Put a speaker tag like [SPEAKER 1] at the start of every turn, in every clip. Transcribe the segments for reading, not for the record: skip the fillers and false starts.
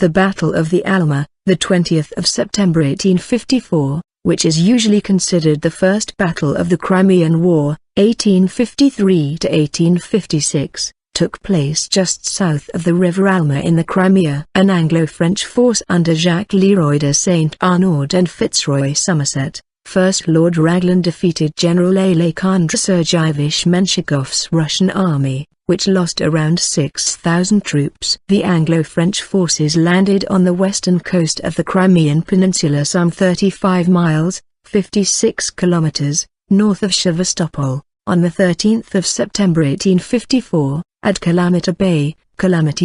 [SPEAKER 1] The Battle of the Alma, the 20th of September 1854, which is usually considered the first battle of the Crimean War, 1853 to 1856, took place just south of the River Alma in the Crimea. An Anglo-French force under Jacques Leroy de Saint Arnaud and Fitzroy Somerset, First Lord Raglan defeated General Alexander Sergeyevich Menshikov's Russian army, which lost around 6,000 troops. The Anglo-French forces landed on the western coast of the Crimean Peninsula some 35 miles, 56 kilometers, north of Sevastopol, on the 13th of September 1854, at Calamity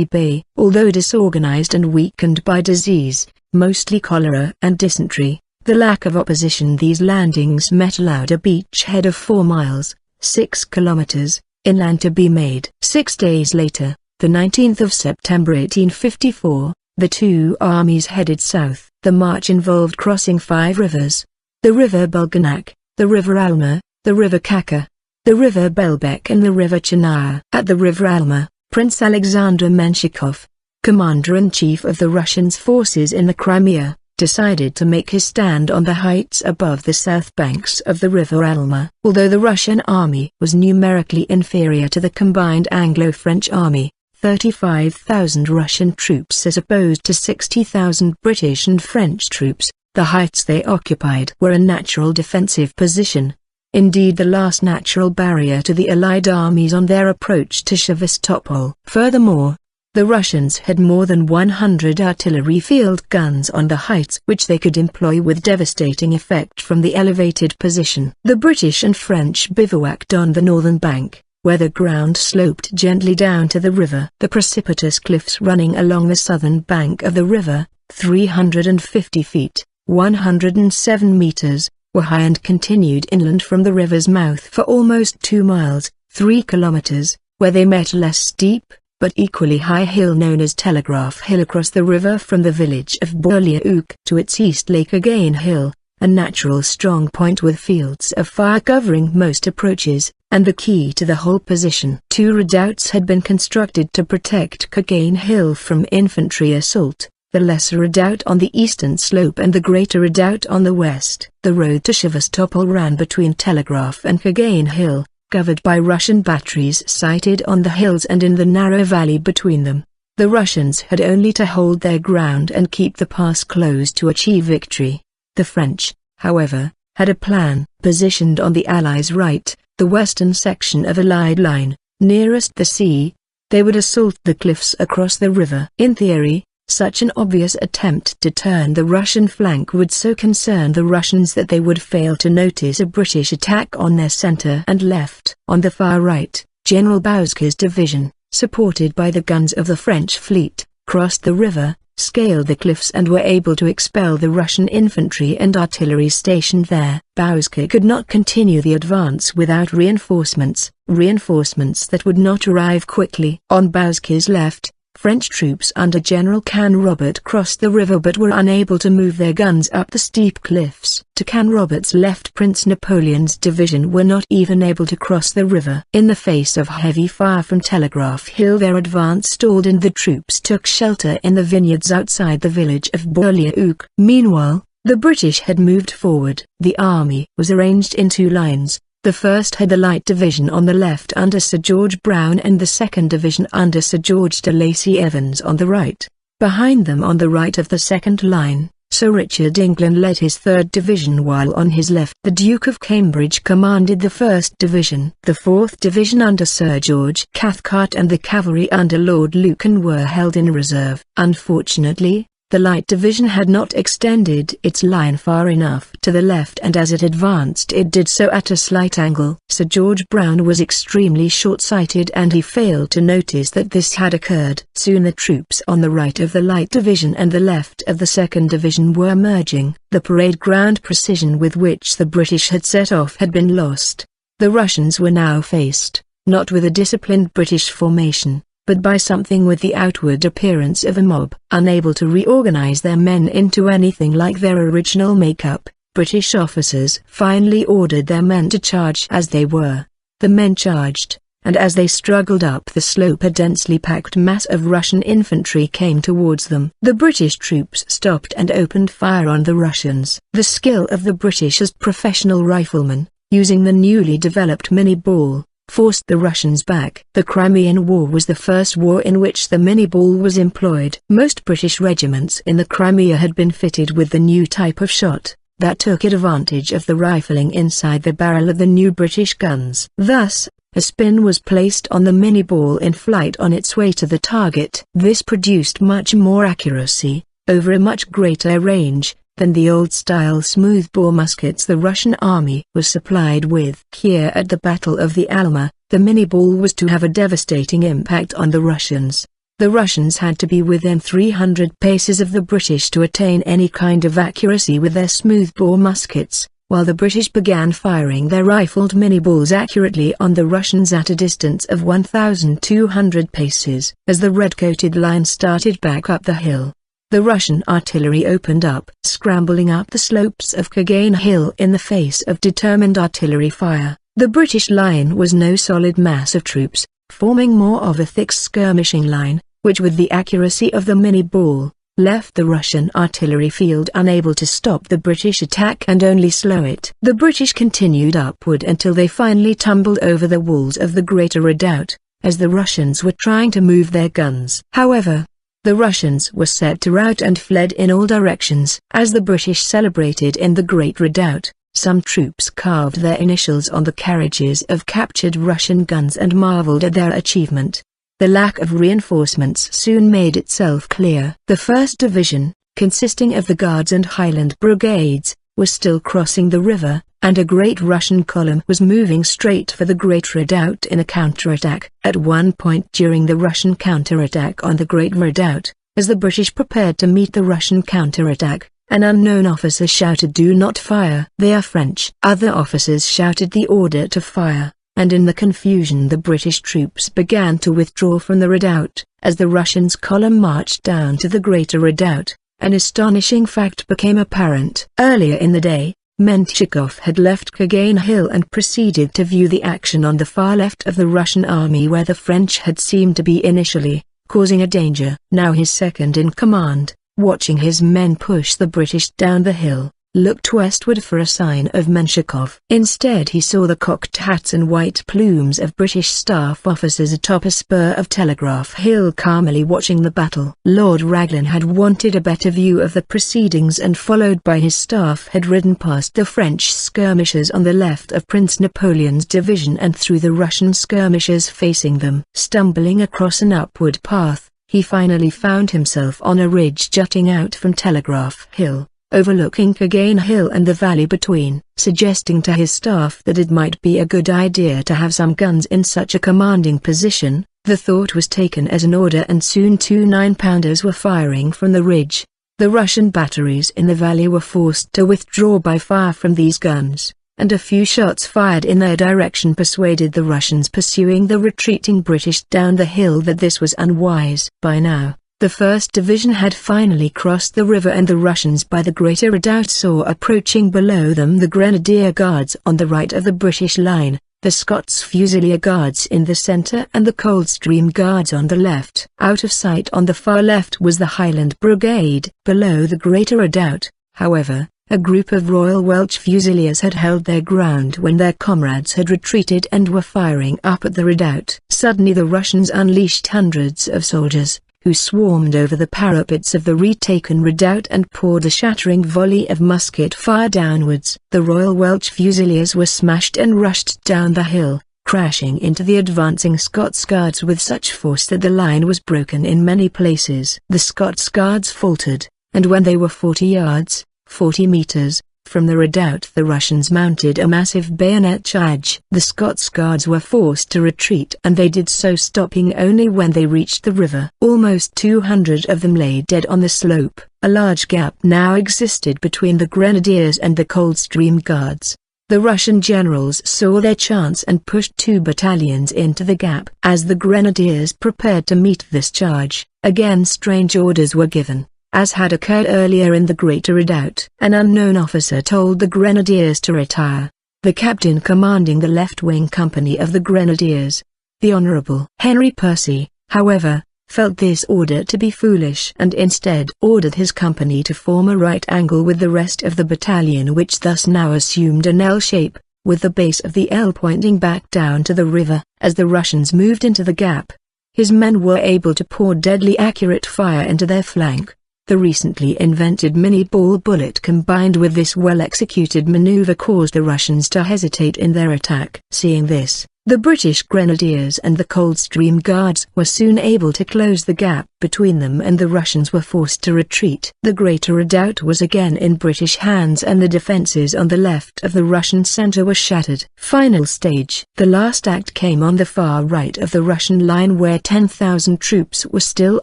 [SPEAKER 1] Bay. Although disorganized and weakened by disease, mostly cholera and dysentery, the lack of opposition these landings met allowed a beachhead of 4 miles, 6 kilometers, inland to be made. 6 days later, the 19th of September 1854, the two armies headed south. The march involved crossing 5 rivers: the River Bulganak, the River Alma, the River Kacha, the River Belbek and the River Chernaya. At the River Alma, Prince Alexander Menshikov, commander-in-chief of the Russian forces in the Crimea, decided to make his stand on the heights above the south banks of the River Alma. Although the Russian army was numerically inferior to the combined Anglo-French army, 35,000 Russian troops as opposed to 60,000 British and French troops, the heights they occupied were a natural defensive position. Indeed, the last natural barrier to the Allied armies on their approach to Sevastopol. Furthermore, the Russians had more than 100 artillery field guns on the heights which they could employ with devastating effect from the elevated position. The British and French bivouacked on the northern bank, where the ground sloped gently down to the river. The precipitous cliffs running along the southern bank of the river, 350 feet, 107 meters, were high and continued inland from the river's mouth for almost 2 miles, 3 kilometers, where they met a less steep, but equally high hill known as Telegraph Hill across the river from the village of Boryuk to its east Lake Again Hill, a natural strong point with fields of fire covering most approaches, and the key to the whole position. 2 redoubts had been constructed to protect Again Hill from infantry assault, the lesser redoubt on the eastern slope and the greater redoubt on the west. The road to Sevastopol ran between Telegraph and Again Hill, covered by Russian batteries sighted on the hills and in the narrow valley between them. The Russians had only to hold their ground and keep the pass closed to achieve victory. The French, however, had a plan. Positioned on the Allies' right, the western section of Allied line, nearest the sea, they would assault the cliffs across the river. In theory, such an obvious attempt to turn the Russian flank would so concern the Russians that they would fail to notice a British attack on their center and left. On the far right, General Bouska's division, supported by the guns of the French fleet, crossed the river, scaled the cliffs and were able to expel the Russian infantry and artillery stationed there. Bouska could not continue the advance without reinforcements that would not arrive quickly. On Bouska's left, French troops under General Canrobert crossed the river but were unable to move their guns up the steep cliffs. To Canrobert's left, Prince Napoleon's division were not even able to cross the river. In the face of heavy fire from Telegraph Hill, their advance stalled and the troops took shelter in the vineyards outside the village of Boryuk. Meanwhile, the British had moved forward. The army was arranged in 2 lines. The first had the Light Division on the left under Sir George Brown and the Second Division under Sir George de Lacy Evans on the right. Behind them on the right of the second line, Sir Richard England led his 3rd Division while on his left the Duke of Cambridge commanded the 1st Division. The 4th Division under Sir George Cathcart and the cavalry under Lord Lucan were held in reserve. Unfortunately, the Light Division had not extended its line far enough to the left, and as it advanced it did so at a slight angle. Sir George Brown was extremely short-sighted and he failed to notice that this had occurred. Soon the troops on the right of the Light Division and the left of the 2nd Division were merging. The parade ground precision with which the British had set off had been lost. The Russians were now faced, not with a disciplined British formation, but by something with the outward appearance of a mob. Unable to reorganize their men into anything like their original makeup, British officers finally ordered their men to charge as they were. The men charged, and as they struggled up the slope a densely packed mass of Russian infantry came towards them. The British troops stopped and opened fire on the Russians. The skill of the British as professional riflemen, using the newly developed mini-ball, forced the Russians back. The Crimean War was the first war in which the mini-ball was employed. Most British regiments in the Crimea had been fitted with the new type of shot that took advantage of the rifling inside the barrel of the new British guns. Thus, a spin was placed on the mini-ball in flight on its way to the target. This produced much more accuracy, over a much greater range, than the old-style smoothbore muskets the Russian army was supplied with. Here at the Battle of the Alma, the mini-ball was to have a devastating impact on the Russians. The Russians had to be within 300 paces of the British to attain any kind of accuracy with their smoothbore muskets, while the British began firing their rifled mini-balls accurately on the Russians at a distance of 1,200 paces. As the red-coated line started back up the hill, the Russian artillery opened up, scrambling up the slopes of Kagane Hill in the face of determined artillery fire. The British line was no solid mass of troops, forming more of a thick skirmishing line, which with the accuracy of the mini-ball, left the Russian artillery field unable to stop the British attack and only slow it. The British continued upward until they finally tumbled over the walls of the Greater Redoubt, as the Russians were trying to move their guns. However, the Russians were set to rout and fled in all directions. As the British celebrated in the Great Redoubt, some troops carved their initials on the carriages of captured Russian guns and marveled at their achievement. The lack of reinforcements soon made itself clear. The 1st Division, consisting of the Guards and Highland Brigades, was still crossing the river, and a great Russian column was moving straight for the Great Redoubt in a counterattack. At one point during the Russian counterattack on the Great Redoubt, as the British prepared to meet the Russian counterattack, an unknown officer shouted, "Do not fire. They are French." Other officers shouted the order to fire, and in the confusion the British troops began to withdraw from the redoubt. As the Russians' column marched down to the Greater Redoubt, an astonishing fact became apparent. Earlier in the day, Menshikov had left Kagane Hill and proceeded to view the action on the far left of the Russian army where the French had seemed to be initially, causing a danger. Now his second in command, watching his men push the British down the hill, looked westward for a sign of Menshikov. Instead he saw the cocked hats and white plumes of British staff officers atop a spur of Telegraph Hill calmly watching the battle. Lord Raglan had wanted a better view of the proceedings and followed by his staff had ridden past the French skirmishers on the left of Prince Napoleon's division and through the Russian skirmishers facing them. Stumbling across an upward path, he finally found himself on a ridge jutting out from Telegraph Hill, overlooking Kagane Hill and the valley between. Suggesting to his staff that it might be a good idea to have some guns in such a commanding position, the thought was taken as an order and soon 2 9-pounders were firing from the ridge. The Russian batteries in the valley were forced to withdraw by fire from these guns, and a few shots fired in their direction persuaded the Russians pursuing the retreating British down the hill that this was unwise. By now, the 1st Division had finally crossed the river and the Russians by the Greater Redoubt saw approaching below them the Grenadier Guards on the right of the British line, the Scots Fusilier Guards in the centre and the Coldstream Guards on the left. Out of sight on the far left was the Highland Brigade. Below the Greater Redoubt, however, a group of Royal Welsh Fusiliers had held their ground when their comrades had retreated and were firing up at the redoubt. Suddenly the Russians unleashed hundreds of soldiers, who swarmed over the parapets of the retaken redoubt and poured a shattering volley of musket fire downwards. The Royal Welsh Fusiliers were smashed and rushed down the hill, crashing into the advancing Scots Guards with such force that the line was broken in many places. The Scots Guards faltered, and when they were 40 yards, 40 meters, from the redoubt the Russians mounted a massive bayonet charge. The Scots Guards were forced to retreat and they did so stopping only when they reached the river. Almost 200 of them lay dead on the slope. A large gap now existed between the Grenadiers and the Coldstream Guards. The Russian generals saw their chance and pushed 2 battalions into the gap. As the Grenadiers prepared to meet this charge, again strange orders were given. As had occurred earlier in the Greater Redoubt. An unknown officer told the Grenadiers to retire. The captain commanding the left-wing company of the Grenadiers, The Honourable Henry Percy, however, felt this order to be foolish and instead ordered his company to form a right angle with the rest of the battalion, which thus now assumed an L shape, with the base of the L pointing back down to the river. As the Russians moved into the gap, his men were able to pour deadly accurate fire into their flank. The recently invented mini-ball bullet combined with this well-executed maneuver caused the Russians to hesitate in their attack. Seeing this, the British Grenadiers and the Coldstream Guards were soon able to close the gap between them, and the Russians were forced to retreat. The greater redoubt was again in British hands, and the defences on the left of the Russian centre were shattered. Final stage. The last act came on the far right of the Russian line, where 10,000 troops were still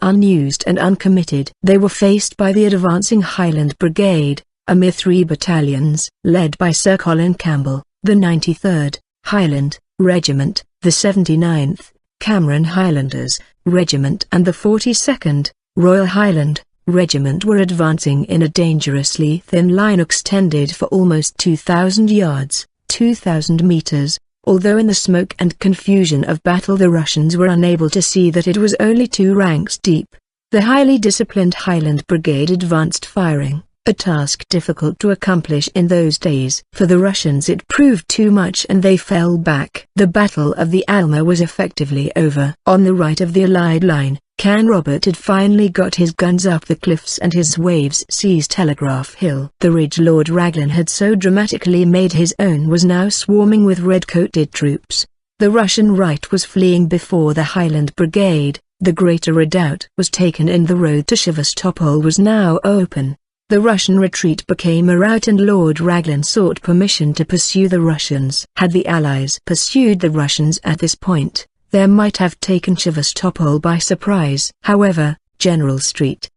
[SPEAKER 1] unused and uncommitted. They were faced by the advancing Highland Brigade, a mere 3 battalions, led by Sir Colin Campbell, the 93rd Highland Regiment, the 79th Cameron Highlanders Regiment and the 42nd Royal Highland Regiment were advancing in a dangerously thin line extended for almost 2,000 yards, 2,000 meters, although in the smoke and confusion of battle the Russians were unable to see that it was only 2 ranks deep. The highly disciplined Highland Brigade advanced firing, a task difficult to accomplish in those days. For the Russians it proved too much and they fell back. The Battle of the Alma was effectively over. On the right of the Allied line, Can Robert had finally got his guns up the cliffs and his waves seized Telegraph Hill. The ridge Lord Raglan had so dramatically made his own was now swarming with red-coated troops. The Russian right was fleeing before the Highland Brigade. The greater redoubt was taken and the road to Sevastopol was now open. The Russian retreat became a rout and Lord Raglan sought permission to pursue the Russians. Had the Allies pursued the Russians at this point, they might have taken Sevastopol by surprise. However, General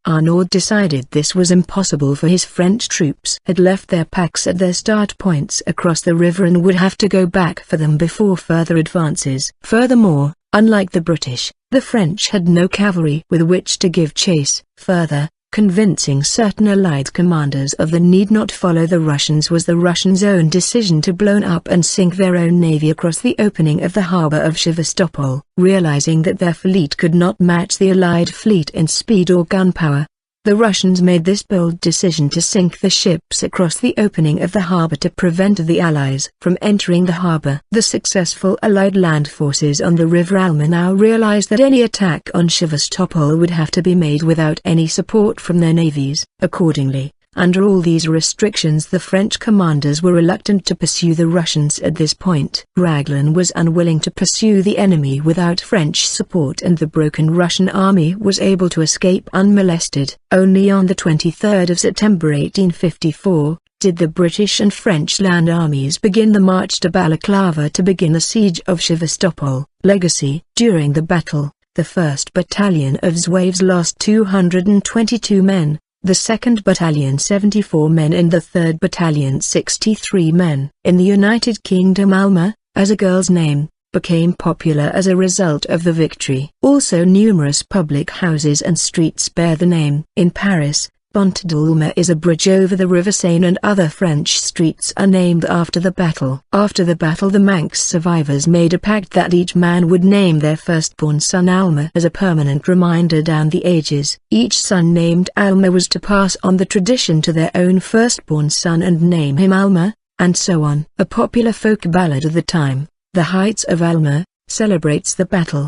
[SPEAKER 1] Arnaud decided this was impossible, for his French troops had left their packs at their start points across the river and would have to go back for them before further advances. Furthermore, unlike the British, the French had no cavalry with which to give chase. Further, convincing certain Allied commanders of the need not follow the Russians was the Russians' own decision to blow up and sink their own navy across the opening of the harbour of Sevastopol. Realizing that their fleet could not match the Allied fleet in speed or gunpowder, the Russians made this bold decision to sink the ships across the opening of the harbour to prevent the Allies from entering the harbour. The successful Allied land forces on the River Alma now realized that any attack on Sevastopol would have to be made without any support from their navies. Accordingly, under all these restrictions, the French commanders were reluctant to pursue the Russians at this point. Raglan was unwilling to pursue the enemy without French support, and the broken Russian army was able to escape unmolested. Only on the 23rd of September 1854, did the British and French land armies begin the march to Balaclava to begin the siege of Sevastopol. Legacy. During the battle, the 1st Battalion of Zouaves lost 222 men. The 2nd Battalion 74 men and the 3rd Battalion 63 men. In the United Kingdom, Alma, as a girl's name, became popular as a result of the victory. Also numerous public houses and streets bear the name. In Paris, Pont d'Alma is a bridge over the River Seine, and other French streets are named after the battle. After the battle, the Manx survivors made a pact that each man would name their firstborn son Alma as a permanent reminder down the ages. Each son named Alma was to pass on the tradition to their own firstborn son and name him Alma, and so on. A popular folk ballad of the time, The Heights of Alma, celebrates the battle.